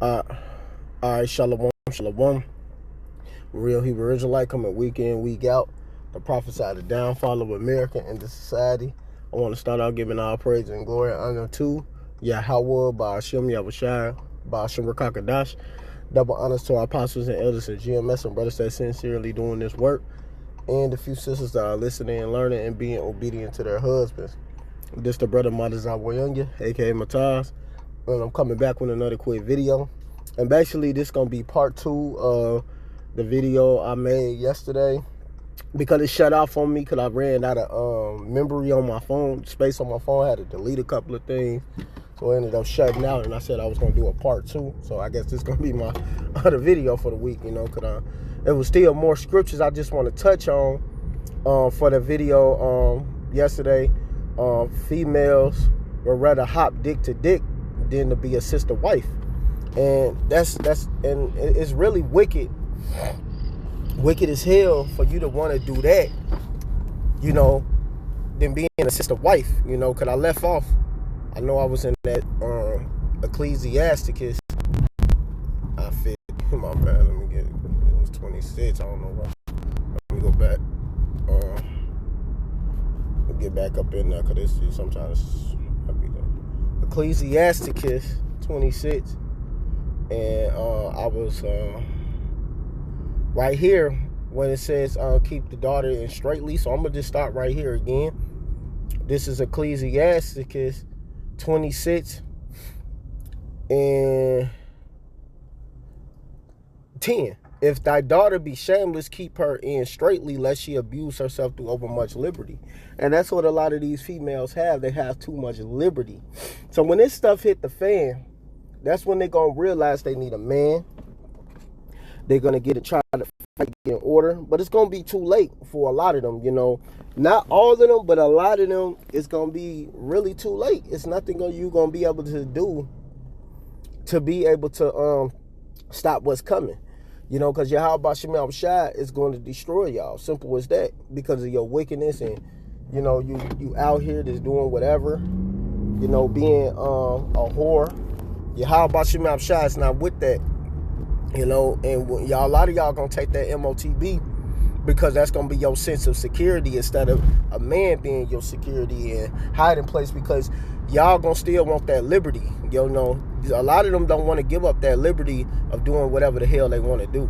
Uh, all right, shalom, shalom. Real Hebrew Israelite coming week in, week out to prophesy the downfall of America and the society. I want to start out giving all praise and glory and honor to YAHAWASHI, YAHAWASHI, Rakakadash. Double honors to our apostles and elders and GMS and brothers that sincerely doing this work, and the few sisters that are listening and learning and being obedient to their husbands. This the brother YAHAWASHI, aka Mataz, and I'm coming back with another quick video. And basically this gonna be part 2 of the video I made yesterday, because it shut off on me because I ran out of memory on my phone, space on my phone. I had to delete a couple of things, so it ended up shutting out, and I said I was gonna do a part 2. So I guess this is gonna be my other video for the week, because it was still more scriptures I just want to touch on for the video yesterday. Females would rather hop dick to dick than to be a sister wife, and that's and it's really wicked as hell for you to want to do that, than being a sister wife, because I left off. I know I was in that Ecclesiasticus. I fit my bad. Let me get it. It was 26. I don't know why. Let me go back. We'll get back up in there because this sometimes Ecclesiasticus 26, and I was right here when it says keep the daughter in straightly. So I'm gonna just start right here again. This is Ecclesiasticus 26 and 10. If thy daughter be shameless, keep her in straightly, lest she abuse herself through overmuch liberty. And that's what a lot of these females have. They have too much liberty. So when this stuff hit the fan, that's when they're going to realize they need a man. They're going to try to fight in order. But it's going to be too late for a lot of them, Not all of them, but a lot of them, it's going to be really too late. It's nothing you're going to be able to do to be able to stop what's coming. Because YAHAWASHI is going to destroy y'all. Simple as that. Because of your wickedness, and, you out here just doing whatever. Being a whore. YAHAWASHI is not with that. And y'all, a lot of y'all going to take that MOTB, because that's going to be your sense of security instead of a man being your security and hiding place, because y'all going to still want that liberty. A lot of them don't want to give up that liberty of doing whatever the hell they want to do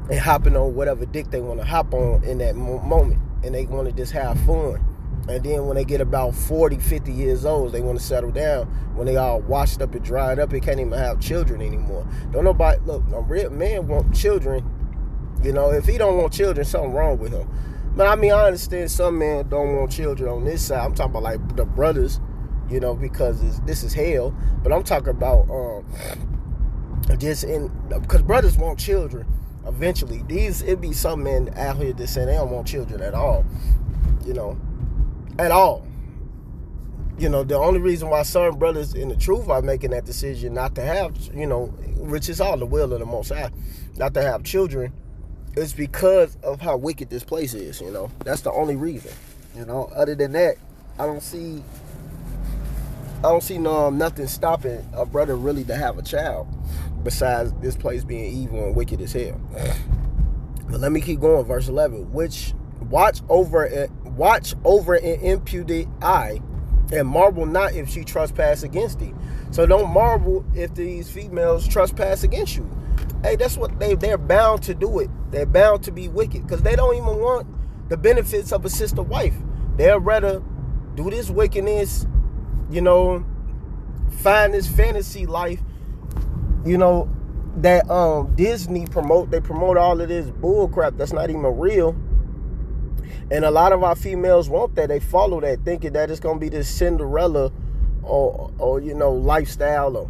and hopping on whatever dick they want to hop on in that moment, and they want to just have fun. And then when they get about 40, 50 years old, they want to settle down. When they all washed up and dried up, they can't even have children anymore. Don't nobody, look, a real man want children. If he don't want children, something wrong with him. But I understand some men don't want children on this side. I'm talking about like the brothers, because this is hell. But I'm talking about because brothers want children eventually. It be some men out here that say they don't want children at all, at all. The only reason why certain brothers in the truth are making that decision not to have, which is all the will of the Most High, not to have children, is because of how wicked this place is. That's the only reason. Other than that, I don't see nothing stopping a brother really to have a child, besides this place being evil and wicked as hell. But let me keep going. Verse 11, which watch over an impudent eye, and marvel not if she trespass against thee. So don't marvel if these females trespass against you. Hey, that's what they're bound to do it. They're bound to be wicked, because they don't even want the benefits of a sister wife. They'll rather do this wickedness, find this fantasy life, that Disney promote. They promote all of this bull crap that's not even real. And a lot of our females want that. They follow that, thinking that it's gonna be this Cinderella or lifestyle or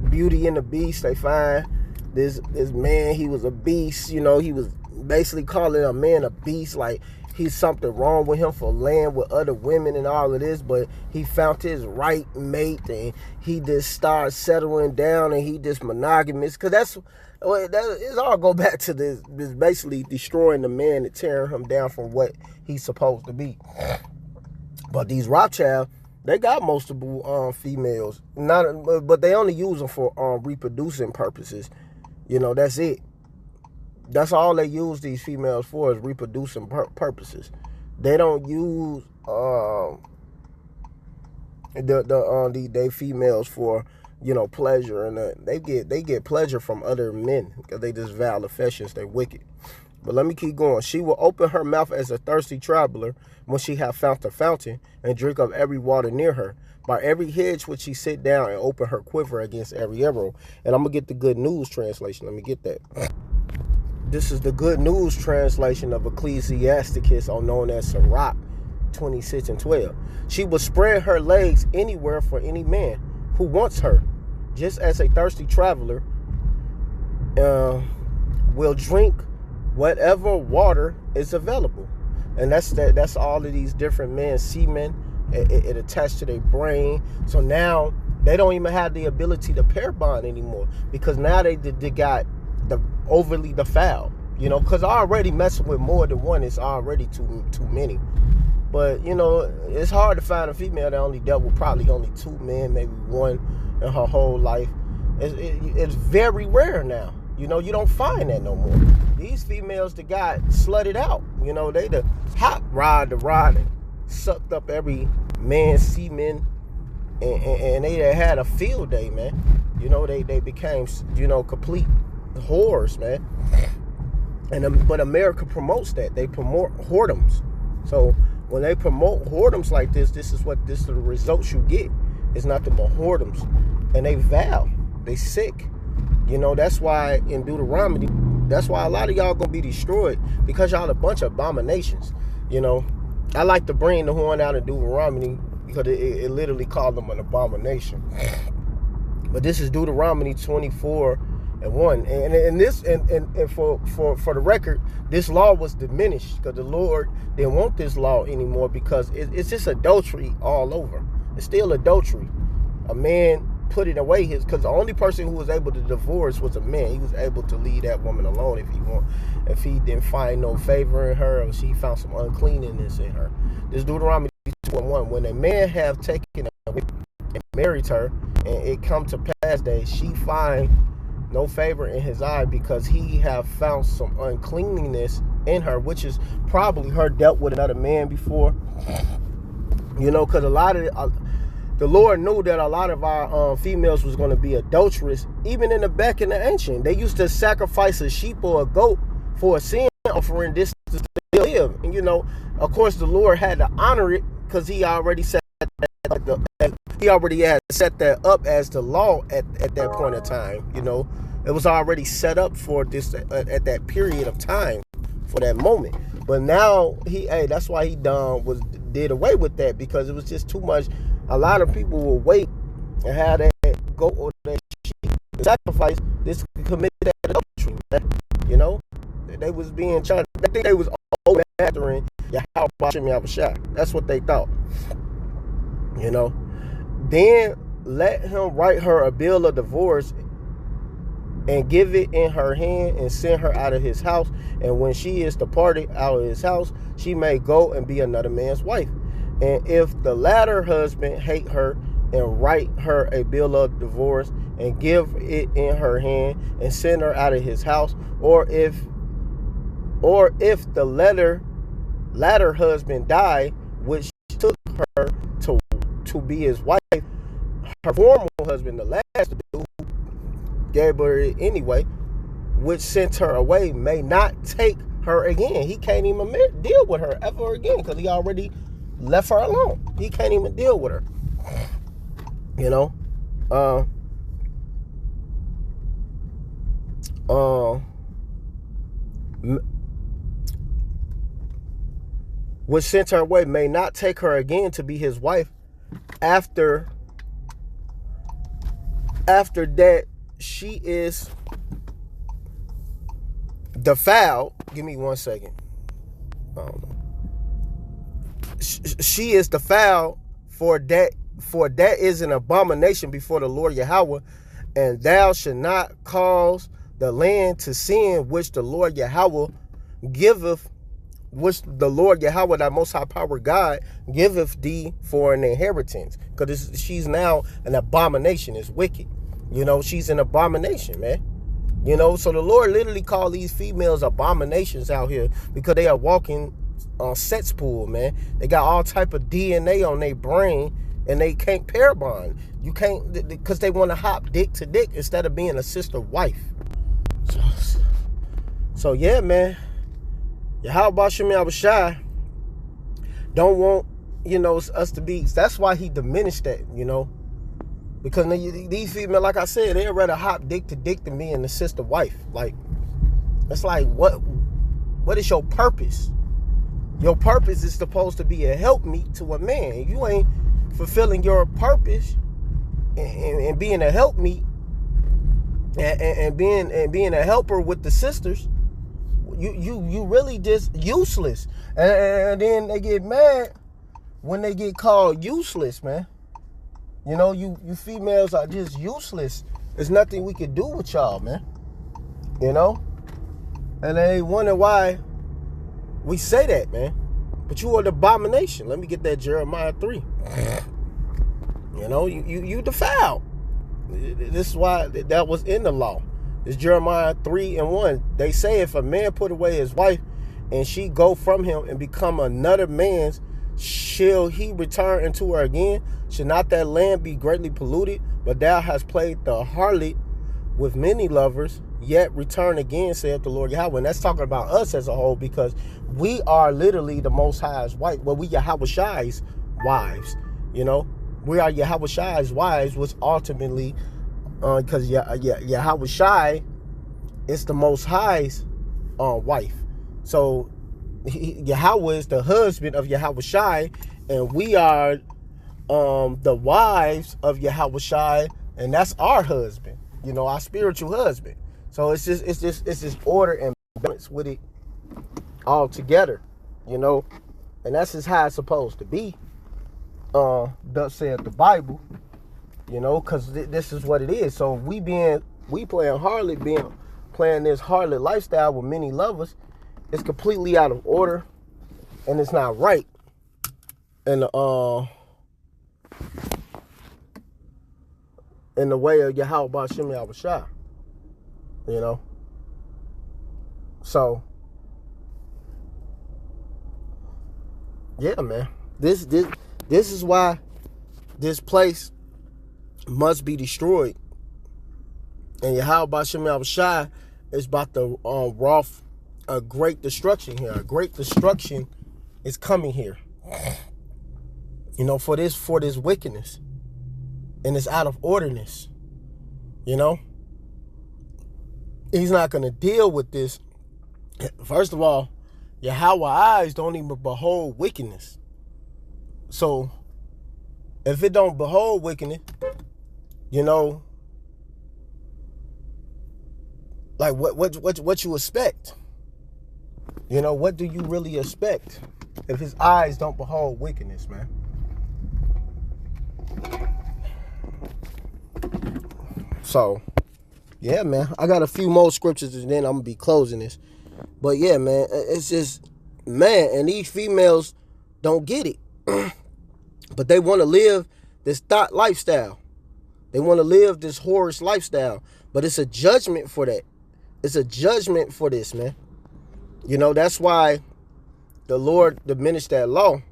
Beauty and the Beast. They find this man, he was a beast. He was basically calling a man a beast, like he's something wrong with him for laying with other women and all of this. But he found his right mate, and he just started settling down, and he just monogamous. Because it's all go back to this basically destroying the man and tearing him down from what he's supposed to be. But these Rothschild, They got multiple females, but they only use them for reproducing purposes. That's it. That's all they use these females for, is reproducing purposes. They don't use they females for pleasure, and they get pleasure from other men because they just vile affections. They wicked. But let me keep going. She will open her mouth as a thirsty traveler when she have found the fountain, and drink of every water near her. By every hedge would she sit down, and open her quiver against every arrow. And I'm going to get the Good News translation. Let me get that. This is the Good News translation of Ecclesiasticus, or known as Sirach 26:12. She will spread her legs anywhere for any man who wants her, just as a thirsty traveler will drink whatever water is available. And that's all of these different men's semen. It attached to their brain. So now they don't even have the ability to pair bond anymore, because now they got the overly defiled. Because already messing with more than one is already too many. But it's hard to find a female that only dealt with probably only 2 men, maybe 1 in her whole life. It's very rare now. You don't find that no more. These females that got slutted out, they the hot rod the rod and sucked up every man's semen, and they had a field day, man. They became complete whores, man. But America promotes that. They promote whoredoms. So when they promote whoredoms like this is the results you get. It's nothing but whoredoms, and they vow, they sick. That's why in Deuteronomy, that's why a lot of y'all gonna be destroyed, because y'all a bunch of abominations. I like to bring the horn out of Deuteronomy because it literally called them an abomination. But this is Deuteronomy 24:1, and this and for the record, this law was diminished because the Lord didn't want this law anymore, because it's just adultery all over. It's still adultery. A man put it away because the only person who was able to divorce was a man. He was able to leave that woman alone if he didn't find no favor in her, or she found some uncleanness in her. This Deuteronomy 2:1, when a man have taken away and married her, and it come to pass that she find no favor in his eye, because he have found some uncleanliness in her, which is probably her dealt with another man before. Because a lot of the Lord knew that a lot of our females was going to be adulterous. Even in the ancient, they used to sacrifice a sheep or a goat for a sin offering, this to still live. And of course, the Lord had to honor it, because he already set that up as the law at that point in time. It was already set up for this at that period of time, for that moment. But now that's why he did away with that, because it was just too much. A lot of people will wait and have that goat or that sheep sacrifice. This commit that adultery. They was I think they was mastering YAHAWASHI. That's what they thought. Then let him write her a bill of divorce and give it in her hand, and send her out of his house. And when she is departed out of his house, she may go and be another man's wife. And if the latter husband hate her, and write her a bill of divorce and give it in her hand and send her out of his house, or if the latter husband die, which took her to be his wife, her former husband, the last dude, gave her anyway, which sent her away, may not take her again. He can't even deal with her ever again, because he already left her alone. He can't even deal with her. Which sent her away, may not take her again to be his wife after that she is defiled. Give me 1 second. I don't know. She is defiled, for that is an abomination before the Lord Yahweh, and thou shalt not cause the land to sin which the Lord Yahweh giveth which the Lord Yahweh, thy most high power God, giveth thee for an inheritance. Because she's now an abomination. It's wicked. You know, she's an abomination, man. You know, so the Lord literally called these females abominations out here because they are walking on sex pool, man. They got all type of DNA on their brain, and they can't pair bond. You can't, because they want to hop dick to dick instead of being a sister wife. So yeah, man. YAHAWASHI don't want, you know, us to be. That's why he diminished that, you know. Because these females, like I said, they'd rather hop dick to dick than being a sister wife. Like, it's like, what is your purpose? Your purpose is supposed to be a helpmeet to a man. You ain't fulfilling your purpose and being a helpmeet and being a helper with the sisters. You really just useless. And then they get mad when they get called useless, man. You know, you females are just useless. There's nothing we can do with y'all, man. You know? And they wonder why we say that, man. But you are the abomination. Let me get that Jeremiah 3. You know, you defiled. This is why that was in the law. It's Jeremiah 3:1. They say if a man put away his wife and she go from him and become another man's, shall he return into her again? Should not that land be greatly polluted? But thou hast played the harlot with many lovers, yet return again, saith the Lord Yahweh. And that's talking about us as a whole, because we are literally the Most High's wife. Well, we YAHAWASHI's wives, you know. We are YAHAWASHI's wives, which ultimately, because YAHAWASHI is the Most High's wife. So Yahweh is the husband of YAHAWASHI, and we are the wives of YAHAWASHI, and that's our husband, you know, our spiritual husband. So it's just order and balance with it all together, you know, and that's just how it's supposed to be. Thus saith the Bible, you know, because this is what it is. So we playing harlot, playing this harlot lifestyle with many lovers. It's completely out of order, and it's not right. And in the way of YAHAWASHI, you know. So yeah, man. This is why this place must be destroyed. And YAHAWASHI is about to wrought a great destruction here. A great destruction is coming here. You know, for this wickedness. And it's out of orderness. You know? He's not going to deal with this. First of all, Yahweh's eyes don't even behold wickedness. So, if it don't behold wickedness, you know, like what you expect? You know, what do you really expect if his eyes don't behold wickedness, man? So, yeah, man. I got a few more scriptures and then I'm going to be closing this. But yeah, man, it's just, man, and these females don't get it. But they want to live this thought lifestyle. They want to live this whorish lifestyle. But it's a judgment for that. It's a judgment for this, man. You know, that's why the Lord diminished that law.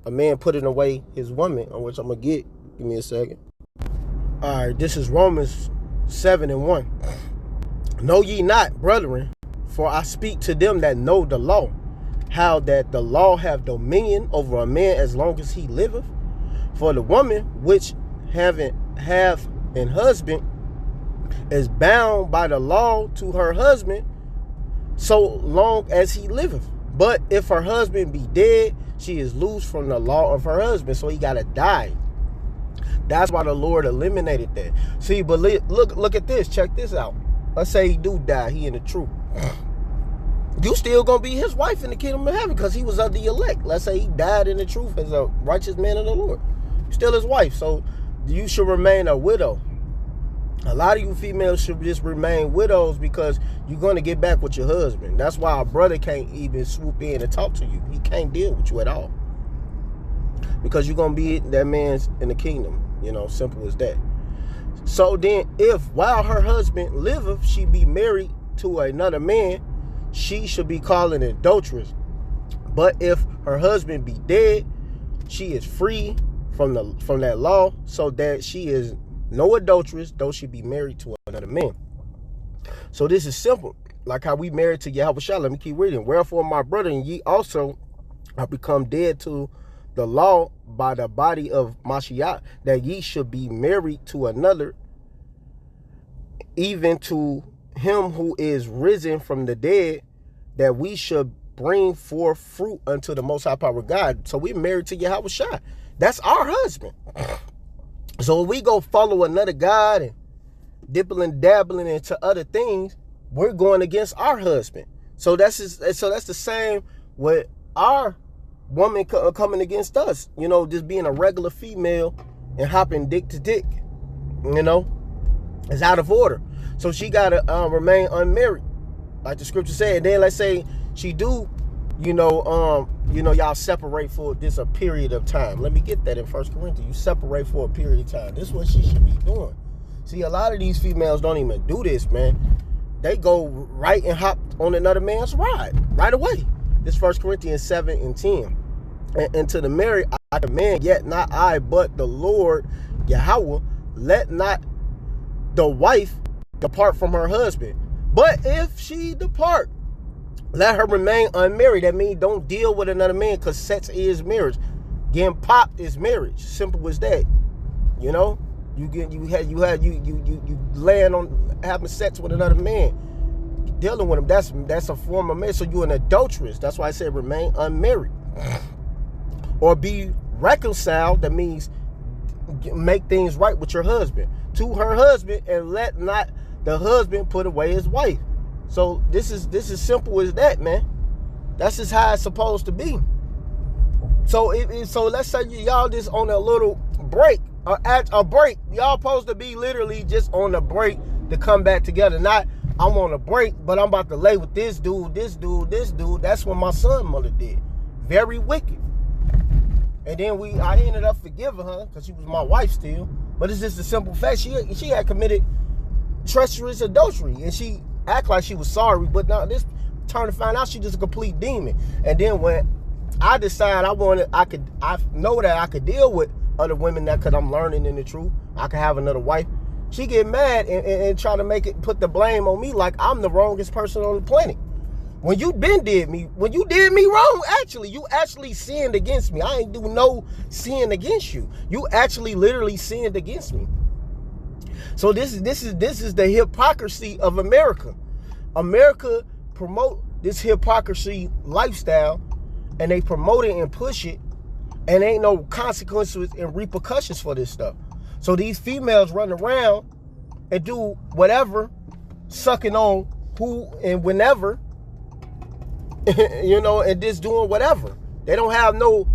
A man putting away his woman, on which I'm going to get. Give me a second. All right, this is Romans 7:1. Know ye not, brethren, for I speak to them that know the law, how that the law have dominion over a man as long as he liveth. For the woman which have an husband is bound by the law to her husband so long as he liveth. But if her husband be dead, she is loose from the law of her husband, so he got to die. That's why the Lord eliminated that. See, but look at this. Check this out. Let's say he do die. He in the truth. You still going to be his wife in the kingdom of heaven because he was of the elect. Let's say he died in the truth as a righteous man of the Lord. You're still his wife. So you should remain a widow A lot of you females should just remain widows because you're going to get back with your husband. That's why a brother can't even swoop in and talk to you. He can't deal with you at all. Because you're going to be that man's in the kingdom. You know, simple as that. So then if while her husband liveth, she be married to another man, she should be called an adulteress. But if her husband be dead, she is free from that law, so that she is no adulteress, though she be married to another man. So this is simple. Like how we married to YAHAWASHI. Let me keep reading. Wherefore, my brother, and ye also are become dead to the law by the body of Mashiach, that ye should be married to another, even to him who is risen from the dead, that we should bring forth fruit unto the Most High Power of God. So we're married to YAHAWASHI. That's our husband. So if we go follow another God and dipping dabbling into other things, we're going against our husband. So that's the same with our woman coming against us. You know, just being a regular female and hopping dick to dick. You know, it's out of order. So she gotta remain unmarried, like the scripture said. And then let's say she do, y'all separate for this a period of time. Let me get that in 1 Corinthians. You separate for a period of time. This is what she should be doing. See, a lot of these females don't even do this, man. They go right and hop on another man's ride right away. This 1 Corinthians 7 and 10. And to the married I command, yet not I, but the Lord Yahweh, let not the wife depart from her husband. But if she depart, let her remain unmarried. That means don't deal with another man, because sex is marriage. Getting popped is marriage. Simple as that. You know, you land on having sex with another man, dealing with him. That's a form of marriage. So you're an adulteress. That's why I said remain unmarried. Or be reconciled. That means make things right with your husband, to her husband, and let not the husband put away his wife. So this is simple as that, man. That's just how it's supposed to be. So so let's say y'all just on a little break, or at a break. Y'all supposed to be literally just on a break to come back together. Not I'm on a break, but I'm about to lay with this dude. That's what my son mother did. Very wicked. And then I ended up forgiving her because she was my wife still. But it's just a simple fact. She had committed treacherous adultery, and she act like she was sorry, but now this turn to find out she just a complete demon. And then when I decide I know that I could deal with other women, that because I'm learning in the truth, I could have another wife. She get mad and try to put the blame on me like I'm the wrongest person on the planet. When you did me wrong, you actually sinned against me. I ain't do no sin against you. You actually literally sinned against me. So this is the hypocrisy of America. America promote this hypocrisy lifestyle, and they promote it and push it, and ain't no consequences and repercussions for this stuff. So these females run around and do whatever, sucking on who and whenever, and just doing whatever. They don't have no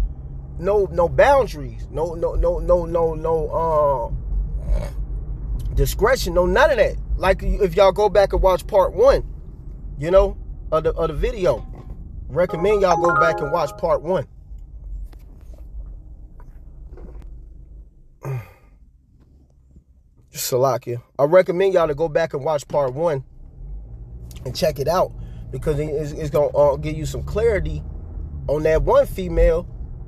boundaries, no discretion, no none of that. Like if y'all go back and watch part 1, of the video, recommend y'all go back and watch part 1. Salakia. I recommend y'all to go back and watch part 1 and check it out, because it's gonna give you some clarity on that one female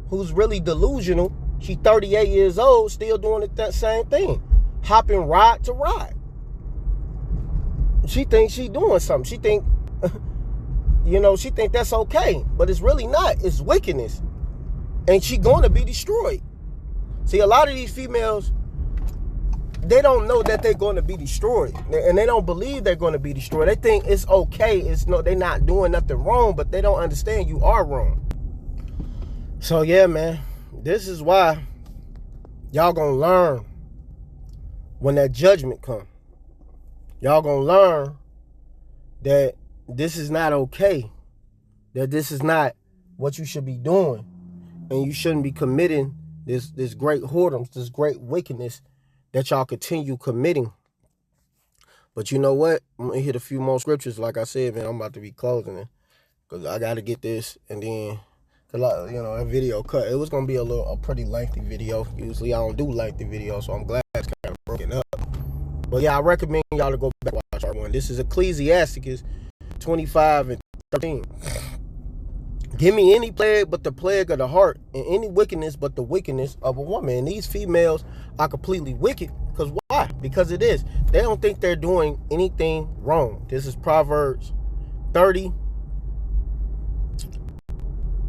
who's really delusional. She's 38 years old, still doing that same thing, hopping ride to ride. She thinks she's doing something. She think, she think that's okay, but it's really not. It's wickedness, and she going to be destroyed. See, a lot of these females, they don't know that they're going to be destroyed, and they don't believe they're going to be destroyed. They think it's okay. They're not doing nothing wrong, but they don't understand you are wrong. So yeah, man, this is why y'all gonna learn when that judgment comes. Y'all gonna learn that this is not okay, that this is not what you should be doing, and you shouldn't be committing this great whoredoms, this great wickedness that y'all continue committing But you know what? I'm gonna hit a few more scriptures. Like I said, man, I'm about to be closing it because I got to get this, and then, cause that video cut. It was gonna be a pretty lengthy video. Usually I don't do lengthy videos, so I'm glad it's kind of broken up. But yeah, I recommend y'all to go back and watch part 1. This is Ecclesiasticus 25 and 13. Give me any plague but the plague of the heart, and any wickedness but the wickedness of a woman. And these females are completely wicked. Because why? Because it is. They don't think they're doing anything wrong. This is Proverbs 30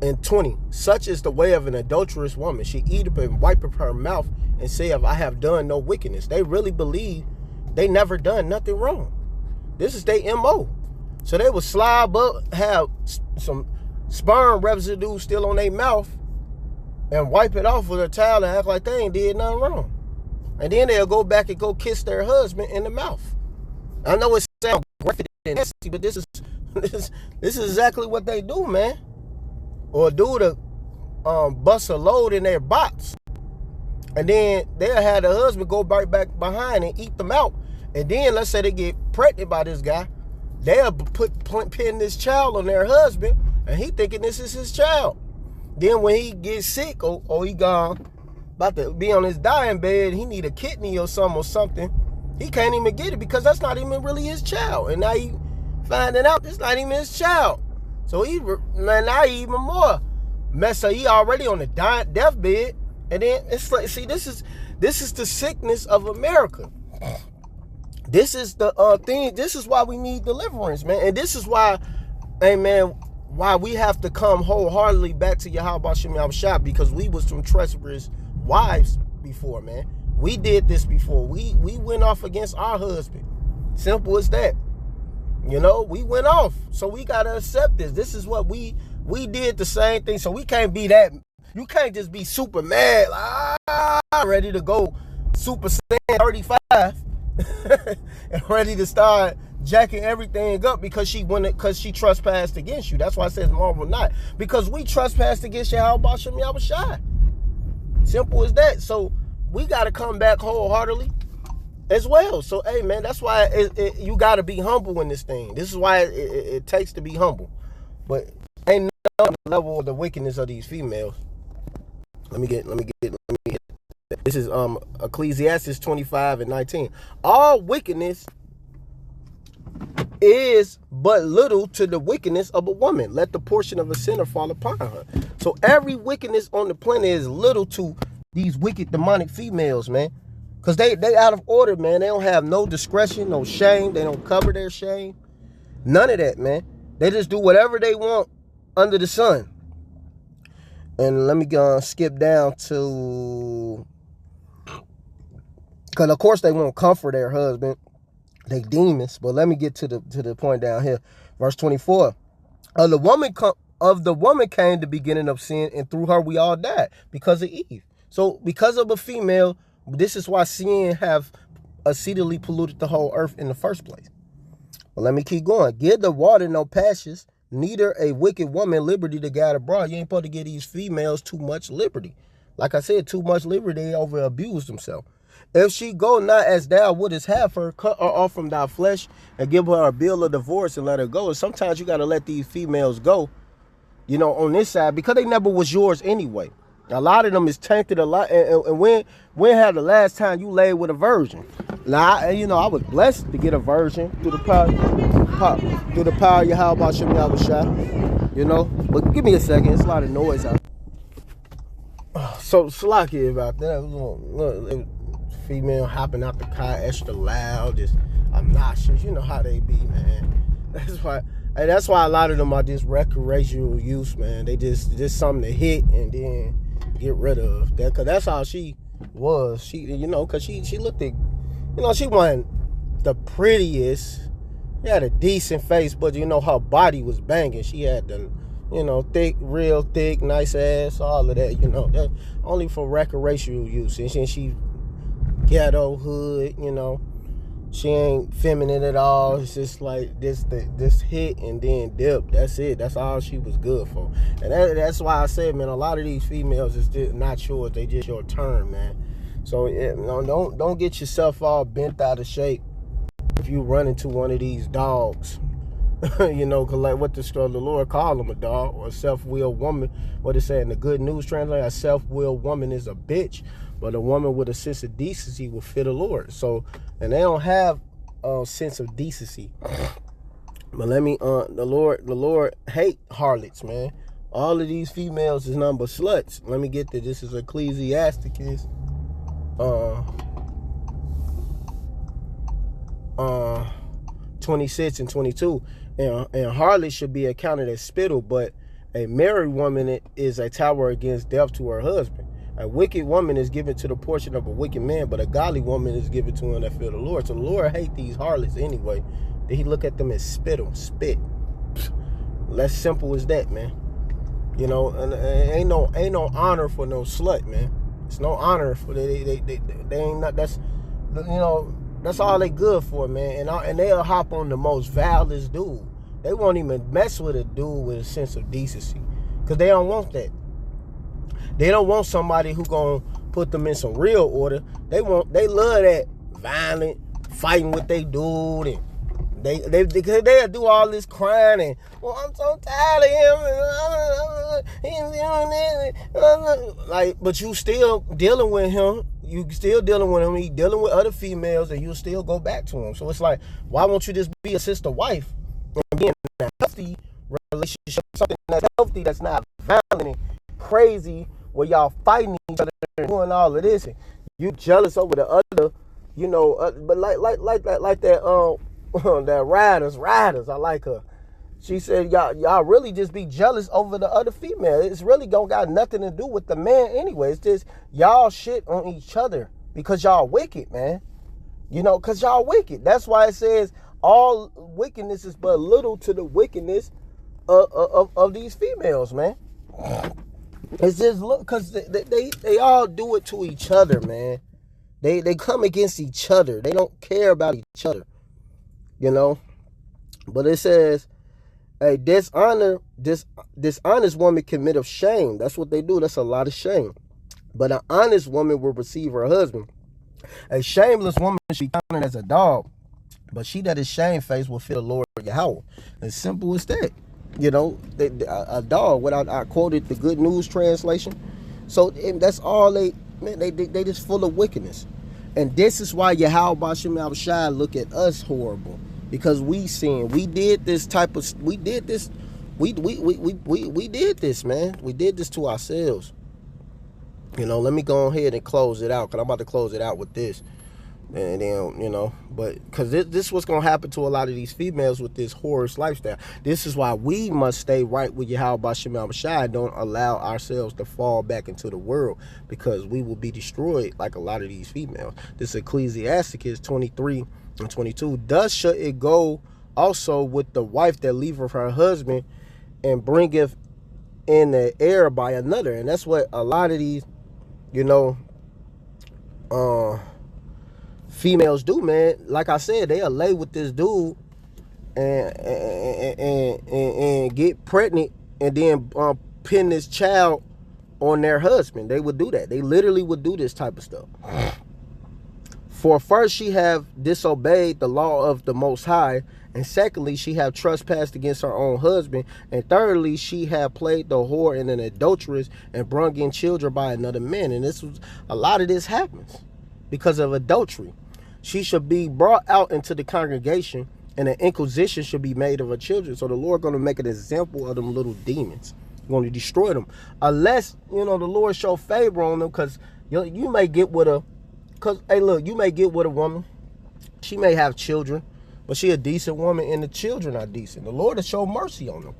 and 20. Such is the way of an adulterous woman. She eateth and wipeth her mouth and saith, I have done no wickedness. They really believe they never done nothing wrong. This is their MO. So they would slob up, have some sperm residue still on their mouth, and wipe it off with a towel and act like they ain't did nothing wrong. And then they'll go back and go kiss their husband in the mouth. I know it sounds graphic and nasty, but this is exactly what they do, man. Or do to bust a load in their box, and then they'll have the husband go right back behind and eat them out. And then let's say they get pregnant by this guy, they'll pin this child on their husband, and he thinking this is his child. Then when he gets sick or he gone about to be on his dying bed, he need a kidney or something, he can't even get it because that's not even really his child. And now he finding out it's not even his child. So now he even more messed up. He already on the deathbed. And then it's like, see, this is the sickness of America. This is the thing. This is why we need deliverance, man. And this is why, hey, man, why we have to come wholeheartedly back to YAHAWASHI, because we was some treacherous wives before, man. We did this before. We went off against our husband. Simple as that. We went off. So we got to accept this. This is what we did the same thing. So we can't be that. You can't just be super mad, ready to go Super Saiyan 35 and ready to start jacking everything up because she trespassed against you. That's why it says marvel not. Because we trespassed against YAHAWASHI. Simple as that. So we got to come back wholeheartedly as well. So, hey, man, that's why you got to be humble in this thing. This is why it takes to be humble. But ain't no level of the wickedness of these females. Let me get. This is Ecclesiastes 25 and 19. All wickedness is but little to the wickedness of a woman. Let the portion of a sinner fall upon her. So every wickedness on the planet is little to these wicked demonic females, man. Because they out of order, man. They don't have no discretion, no shame. They don't cover their shame. None of that, man. They just do whatever they want under the sun. And let me skip down to... Because, of course, they won't comfort their husband. They demons. But let me get to the point down here. Verse 24. Of the woman came the beginning of sin, and through her we all died because of Eve. So because of a female, this is why sin have exceedingly polluted the whole earth in the first place. Well, let me keep going. Give the water no passions, neither a wicked woman liberty to guide abroad. You ain't supposed to give these females too much liberty. Like I said, too much liberty, they over abuse themselves. If she go not as thou wouldest have her, cut her off from thy flesh and give her a bill of divorce and let her go. And sometimes you got to let these females go, on this side, because they never was yours anyway. A lot of them is tainted a lot. And when had the last time you laid with a virgin? Now, I was blessed to get a virgin through the power of YAHAWASHI, But give me a second. It's a lot of noise out. So slacky about that. Look, female hopping out the car extra loud, just obnoxious. You know how they be, man. That's why a lot of them are just recreational use, man. They just something to hit and then get rid of that, because that's how she was. She, because she looked at, she wasn't the prettiest. She had a decent face, but her body was banging. She had the thick, real thick, nice ass, all of that. That only for recreational use. And she ghetto hood, she ain't feminine at all. It's just like this hit and then dip. That's it. That's all she was good for. And that's why I said, man, a lot of these females is just not yours. They just your turn, man. So don't get yourself all bent out of shape if you run into one of these dogs, you know, cause like what the Lord called them, a dog or a self-willed woman. What it say in the Good News translation, a self-willed woman is a bitch, but a woman with a sense of decency will fear the Lord. So, and they don't have a sense of decency. But let me, the Lord hate harlots, man. All of these females is nothing but sluts. Let me get to this. Is Ecclesiasticus 26 and 22. And harlot should be accounted as spittle, but a married woman is a tower against death to her husband. A wicked woman is given to the portion of a wicked man, but a godly woman is given to him that fear the Lord. So the Lord hate these harlots anyway. Then he look at them as spit. Less simple as that, man. You know, and ain't no honor for no slut, man. It's no honor for they ain't not. That's, you know, that's all they good for, man. And they'll hop on the most vilest dude. They won't even mess with a dude with a sense of decency, because they don't want that. They don't want somebody who gonna put them in some real order. They love that violent fighting with they dude, and they'll do all this crying and, well, I'm so tired of him. Like, but you still dealing with him. You still dealing with him. He dealing with other females, and you still go back to him. So it's like, why won't you just be a sister wife and be in a healthy relationship, something that's healthy, that's not violent and crazy, where y'all fighting each other and doing all of this, and you jealous over the other, you know, but like that that riders. I like her. She said, y'all really just be jealous over the other female. It's really don't got nothing to do with the man anyway. It's just y'all shit on each other because y'all wicked, man. You know, because y'all wicked. That's why it says all wickedness is but little to the wickedness of these females, man. It's just, look, because they all do it to each other, man. They come against each other. They don't care about each other, you know. But it says, a dishonest woman committeth shame. That's what they do. That's a lot of shame. But an honest woman will receive her husband. A shameless woman should be counted as a dog, but she that is shamefaced will fear the Lord Yahawah. As simple as that. You know, a dog. I quoted the Good News translation. So that's all they just full of wickedness. And this is why YAHAWASHI look at us horrible. Because we sin. We did this, man. We did this to ourselves. You know, let me go ahead and close it out, because I'm about to close it out with this. And then, you know, but because this is what's going to happen to a lot of these females with this whorish lifestyle. This is why we must stay right with YAHAWASHI. Don't allow ourselves to fall back into the world, because we will be destroyed like a lot of these females. This Ecclesiasticus 23 and 22. Thus shall it go also with the wife that leaveth her husband and bringeth in the heir by another. And that's what a lot of these, you know, females do, man. Like I said, they'll lay with this dude and get pregnant and then pin this child on their husband. They would do that. They literally would do this type of stuff. For first she have disobeyed the law of the Most High, and secondly she have trespassed against her own husband, and thirdly she have played the whore and an adulteress and brung in children by another man. And a lot of this happens because of adultery. She should be brought out into the congregation, and an inquisition should be made of her children. So the Lord going to make an example of them little demons. Going to destroy them, unless, you know, the Lord show favor on them. Because you may get with a, because, hey, look, you may get with a woman. She may have children, but she a decent woman, and the children are decent. The Lord will show mercy on them.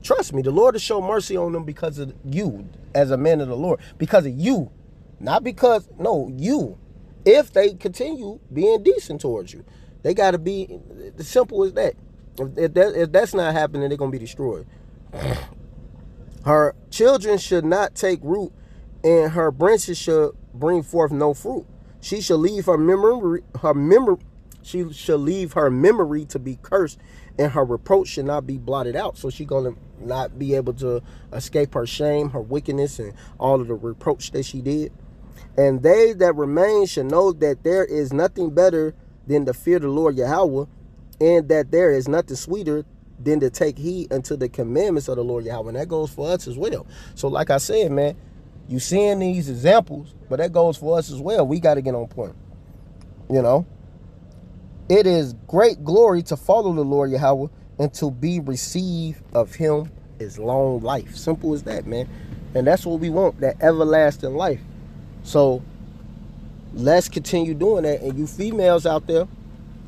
Trust me, the Lord will show mercy on them because of you, as a man of the Lord. Because of you. Not because, no, you. If they continue being decent towards you. They got to be, as simple as that. If that's not happening, they're going to be destroyed. Her children should not take root, and her branches should bring forth no fruit. She shall leave her memory to be cursed, and her reproach should not be blotted out. So she's going to not be able to escape her shame, her wickedness, and all of the reproach that she did. And they that remain should know that there is nothing better than to fear the Lord Yahweh, and that there is nothing sweeter than to take heed unto the commandments of the Lord Yahweh. And that goes for us as well. So like I said, man, you seeing these examples, but that goes for us as well. We got to get on point. You know, it is great glory to follow the Lord Yahweh, and to be received of him is long life. Simple as that, man. And that's what we want, that everlasting life. So let's continue doing that. And you females out there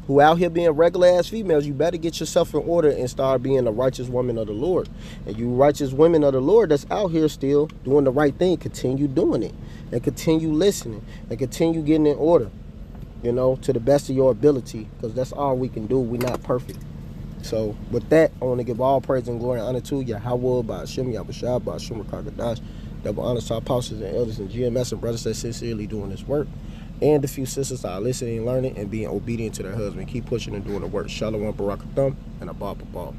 who out here being regular ass females, you better get yourself in order and start being a righteous woman of the Lord. And you righteous women of the Lord that's out here still doing the right thing, continue doing it, and continue listening, and continue getting in order, you know, to the best of your ability, because that's all we can do. We're not perfect. So with that, I want to give all praise and glory and honor to Yahweh, Ba'ashem, Yahushua, Ba'ashem, Rakakadash, double honor to our apostles and elders and GMS and brothers that sincerely doing this work, and the few sisters that are listening, learning, and being obedient to their husband. Keep pushing and doing the work. Shalom, Barakatham, and Abba.